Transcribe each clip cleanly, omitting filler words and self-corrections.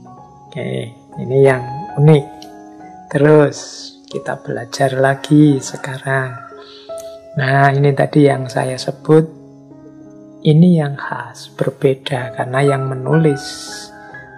Oke, ini yang unik. Terus kita belajar lagi sekarang. Nah, ini tadi yang saya sebut, ini yang khas, berbeda, karena yang menulis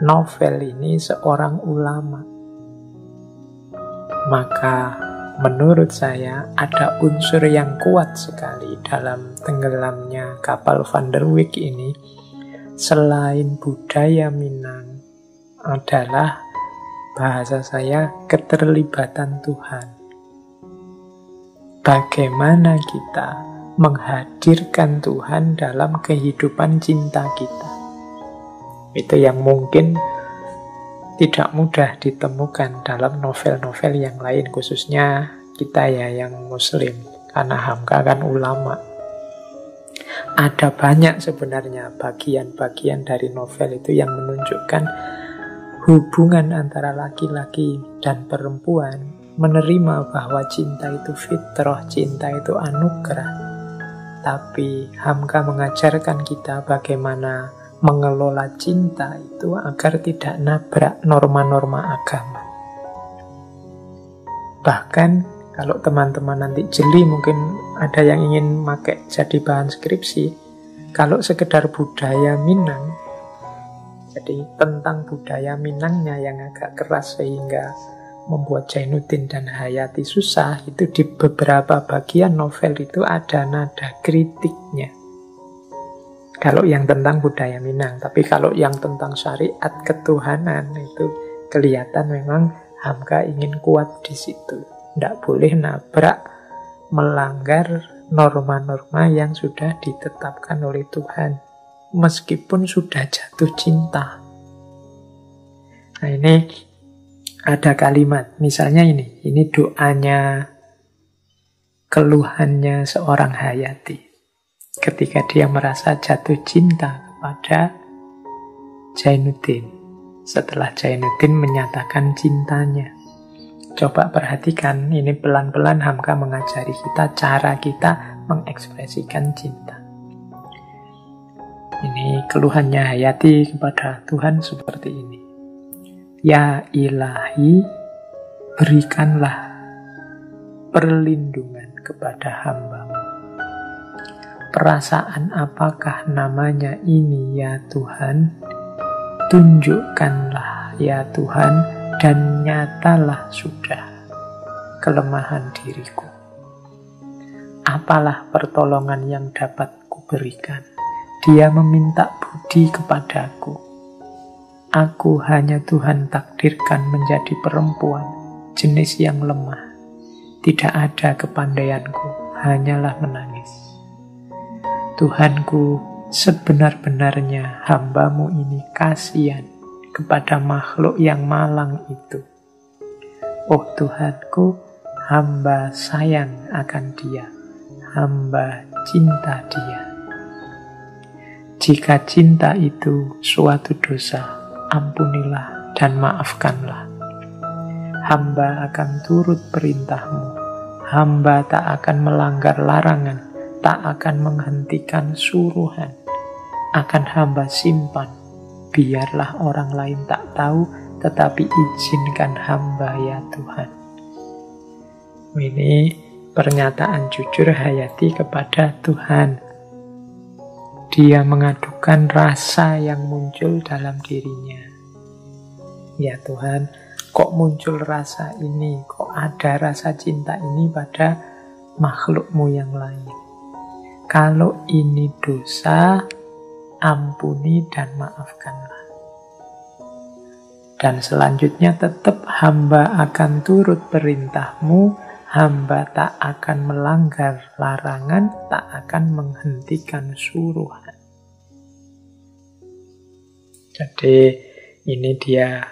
novel ini seorang ulama. Maka menurut saya ada unsur yang kuat sekali dalam tenggelamnya kapal Van der Wijk ini. Selain budaya Minang adalah, bahasa saya, keterlibatan Tuhan. Bagaimana kita menghadirkan Tuhan dalam kehidupan cinta kita. Itu yang mungkin tidak mudah ditemukan dalam novel-novel yang lain, khususnya kita ya yang muslim, karena Hamka kan ulama. Ada banyak sebenarnya bagian-bagian dari novel itu yang menunjukkan hubungan antara laki-laki dan perempuan, menerima bahwa cinta itu fitrah, cinta itu anugerah. Tapi Hamka mengajarkan kita bagaimana mengelola cinta itu agar tidak nabrak norma-norma agama. Bahkan kalau teman-teman nanti jeli, mungkin ada yang ingin pakai jadi bahan skripsi, kalau sekedar budaya Minang, jadi tentang budaya Minangnya yang agak keras sehingga membuat Jainuddin dan Hayati susah, itu di beberapa bagian novel itu ada nada kritiknya. Kalau yang tentang budaya Minang, tapi kalau yang tentang syariat ketuhanan itu kelihatan memang Hamka ingin kuat di situ. Tidak boleh nabrak, melanggar norma-norma yang sudah ditetapkan oleh Tuhan, meskipun sudah jatuh cinta. Nah, ini ada kalimat, misalnya ini doanya, keluhannya seorang Hayati ketika dia merasa jatuh cinta kepada Jainuddin setelah Jainuddin menyatakan cintanya. Coba perhatikan, ini pelan-pelan Hamka mengajari kita cara kita mengekspresikan cinta. Ini keluhannya Hayati kepada Tuhan seperti ini. Ya ilahi, berikanlah perlindungan kepada hamba-Mu. Perasaan apakah namanya ini ya Tuhan? Tunjukkanlah ya Tuhan, dan nyatalah sudah kelemahan diriku. Apalah pertolongan yang dapat kuberikan? Dia meminta budi kepadaku. Aku hanya Tuhan takdirkan menjadi perempuan, jenis yang lemah. Tidak ada kepandaianku, hanyalah menangis. Tuhanku, sebenar-benarnya hamba-Mu ini kasihan kepada makhluk yang malang itu. Oh Tuhanku, hamba sayang akan dia, hamba cinta dia. Jika cinta itu suatu dosa, ampunilah dan maafkanlah. Hamba akan turut perintah-Mu. Hamba tak akan melanggar larangan, tak akan menghentikan suruhan. Akan hamba simpan, biarlah orang lain tak tahu, tetapi izinkan hamba ya Tuhan. Ini pernyataan jujur Hayati kepada Tuhan. Dia mengadukan rasa yang muncul dalam dirinya. Ya Tuhan, kok muncul rasa ini? Kok ada rasa cinta ini pada makhluk-Mu yang lain? Kalau ini dosa, ampuni dan maafkanlah. Dan selanjutnya tetap hamba akan turut perintah-Mu, hamba tak akan melanggar larangan, tak akan menghentikan suruhan. Jadi ini dia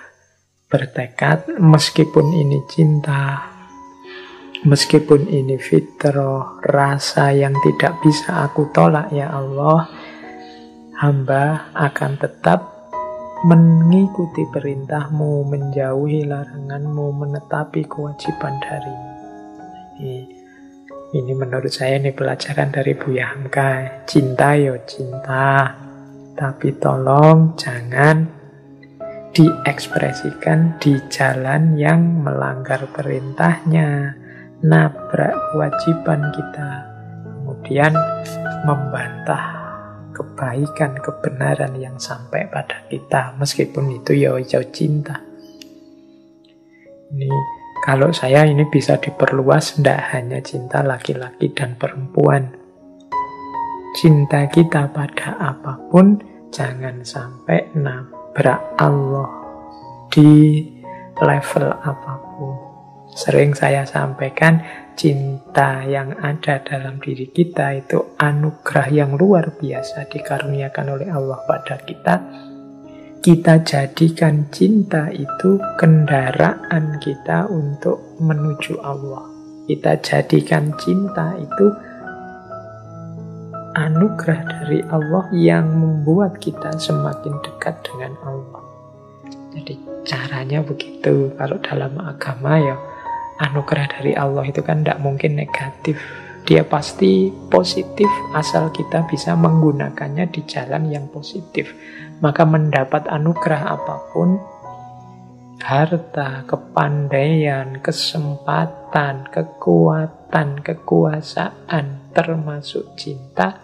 bertekad, meskipun ini cinta, meskipun ini fitrah, rasa yang tidak bisa aku tolak ya Allah, hamba akan tetap mengikuti perintah-Mu, menjauhi larangan-Mu, menetapi kewajiban dari-Mu. Ini menurut saya ini pelajaran dari Buya Hamka. Cinta yo cinta, tapi tolong jangan diekspresikan di jalan yang melanggar perintahnya, nabrak kewajiban kita, kemudian membantah kebaikan, kebenaran yang sampai pada kita, meskipun itu ya cinta. Ini kalau saya ini bisa diperluas, tidak hanya cinta laki-laki dan perempuan. Cinta kita pada apapun jangan sampai nabrak Allah di level apapun. Sering saya sampaikan, cinta yang ada dalam diri kita itu anugerah yang luar biasa dikaruniakan oleh Allah pada kita. Kita jadikan cinta itu kendaraan kita untuk menuju Allah. Kita jadikan cinta itu anugerah dari Allah yang membuat kita semakin dekat dengan Allah. Jadi caranya begitu. Kalau dalam agama ya, anugerah dari Allah itu kan tidak mungkin negatif. Dia pasti positif asal kita bisa menggunakannya di jalan yang positif. Maka mendapat anugerah apapun, harta, kepandaian, kesempatan, kekuatan, kekuasaan, termasuk cinta,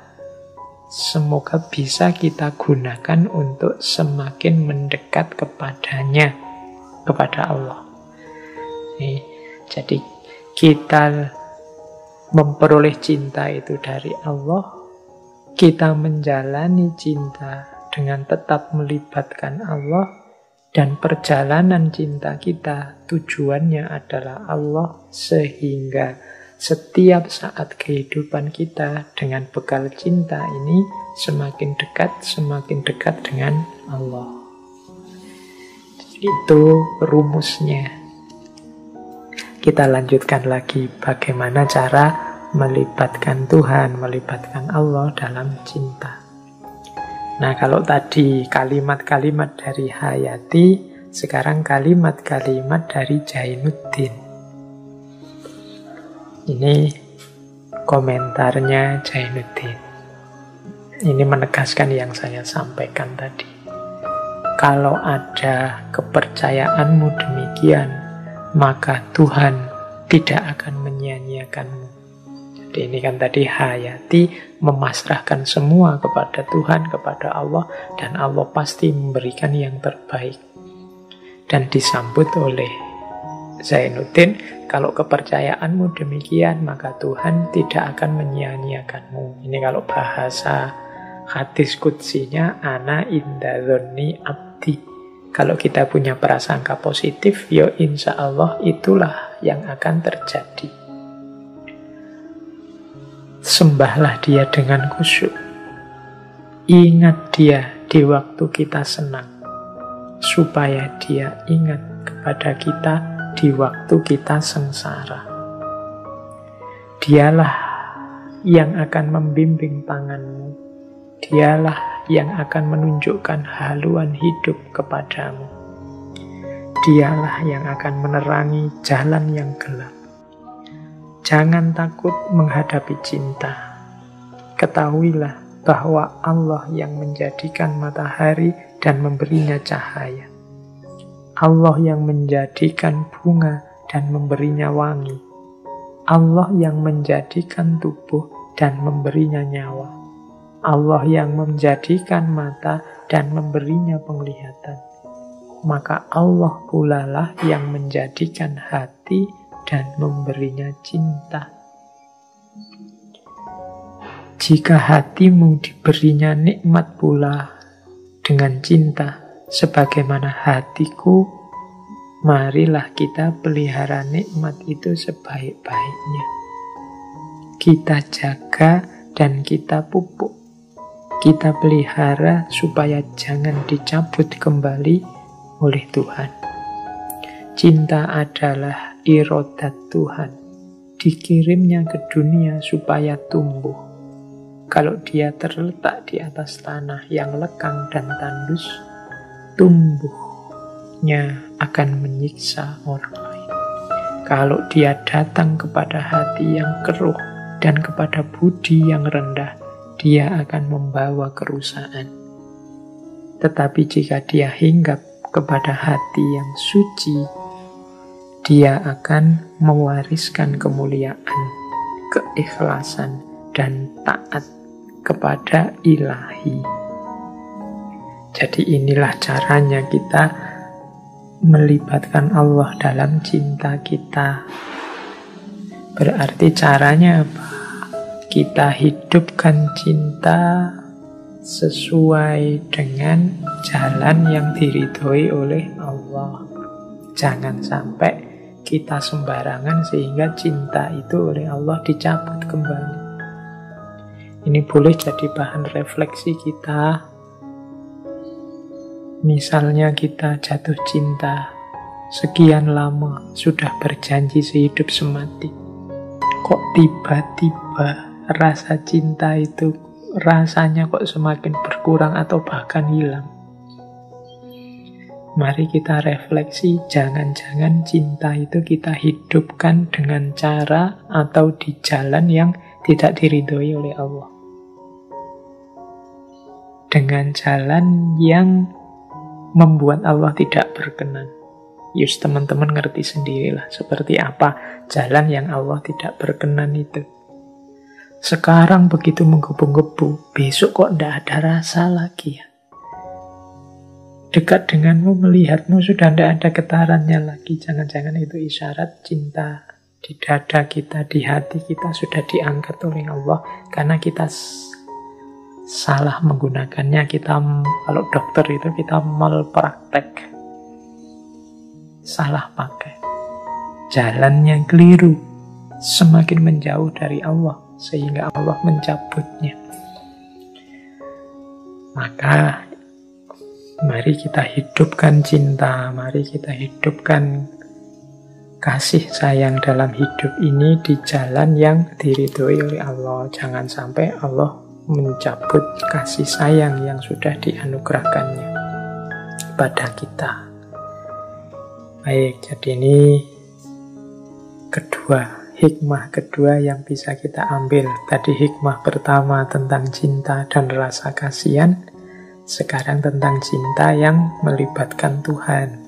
semoga bisa kita gunakan untuk semakin mendekat kepadanya, kepada Allah. Jadi kita memperoleh cinta itu dari Allah, kita menjalani cinta dengan tetap melibatkan Allah, dan perjalanan cinta kita tujuannya adalah Allah, sehingga setiap saat kehidupan kita dengan bekal cinta ini semakin dekat dengan Allah. Itu rumusnya. Kita lanjutkan lagi bagaimana cara melibatkan Tuhan, melibatkan Allah dalam cinta. Nah, kalau tadi kalimat-kalimat dari Hayati, sekarang kalimat-kalimat dari Jainuddin. Ini komentarnya Jainuddin. Ini menegaskan yang saya sampaikan tadi. Kalau ada kepercayaanmu demikian, maka Tuhan tidak akan menyia-nyiakanmu. Jadi ini kan tadi Hayati memasrahkan semua kepada Tuhan, kepada Allah, dan Allah pasti memberikan yang terbaik. Dan disambut oleh Zainuddin, kalau kepercayaanmu demikian, maka Tuhan tidak akan menyia-nyiakanmu. Ini kalau bahasa hadis qudsinya, ana inda dzonni abdi. Kalau kita punya prasangka positif, ya insya Allah itulah yang akan terjadi. Sembahlah dia dengan khusyuk. Ingat dia di waktu kita senang, supaya dia ingat kepada kita di waktu kita sengsara. Dialah yang akan membimbing tanganmu. Dialah yang akan menunjukkan haluan hidup kepadamu. Dialah yang akan menerangi jalan yang gelap. Jangan takut menghadapi cinta. Ketahuilah bahwa Allah yang menjadikan matahari dan memberinya cahaya. Allah yang menjadikan bunga dan memberinya wangi. Allah yang menjadikan tubuh dan memberinya nyawa. Allah yang menjadikan mata dan memberinya penglihatan. Maka Allah pula lah yang menjadikan hati dan memberinya cinta. Jika hatimu diberinya nikmat pula dengan cinta, sebagaimana hatiku, marilah kita pelihara nikmat itu sebaik-baiknya. Kita jaga dan kita pupuk. Kita pelihara supaya jangan dicabut kembali oleh Tuhan. Cinta adalah irodat Tuhan, dikirimnya ke dunia supaya tumbuh. Kalau dia terletak di atas tanah yang lekang dan tandus, tumbuhnya akan menyiksa orang lain. Kalau dia datang kepada hati yang keruh dan kepada budi yang rendah, dia akan membawa kerusakan. Tetapi jika dia hinggap kepada hati yang suci, dia akan mewariskan kemuliaan, keikhlasan, dan taat kepada ilahi. Jadi inilah caranya kita melibatkan Allah dalam cinta kita. Berarti caranya apa? Kita hidupkan cinta sesuai dengan jalan yang diridhoi oleh Allah. Jangan sampai kita sembarangan sehingga cinta itu oleh Allah dicabut kembali. Ini boleh jadi bahan refleksi kita. Misalnya kita jatuh cinta, sekian lama sudah berjanji sehidup semati. Kok tiba-tiba rasa cinta itu rasanya kok semakin berkurang atau bahkan hilang. Mari kita refleksi, jangan-jangan cinta itu kita hidupkan dengan cara atau di jalan yang tidak diridhoi oleh Allah. Dengan jalan yang membuat Allah tidak berkenan. Yus, teman-teman ngerti sendirilah seperti apa jalan yang Allah tidak berkenan itu. Sekarang begitu menggebu-gebu, besok kok tidak ada rasa lagi ya. Dekat denganmu, melihatmu sudah tidak ada getarannya lagi. Jangan-jangan itu isyarat cinta di dada kita, di hati kita sudah diangkat oleh Allah. Karena kita salah menggunakannya. Kita, kalau dokter itu kita malpraktek, salah pakai, jalannya keliru, semakin menjauh dari Allah sehingga Allah mencabutnya. Maka mari kita hidupkan cinta, mari kita hidupkan kasih sayang dalam hidup ini di jalan yang diridhoi oleh Allah. Jangan sampai Allah mencabut kasih sayang yang sudah dianugerahkannya pada kita. Baik, jadi ini hikmah kedua yang bisa kita ambil. Tadi hikmah pertama tentang cinta dan rasa kasihan, sekarang tentang cinta yang melibatkan Tuhan.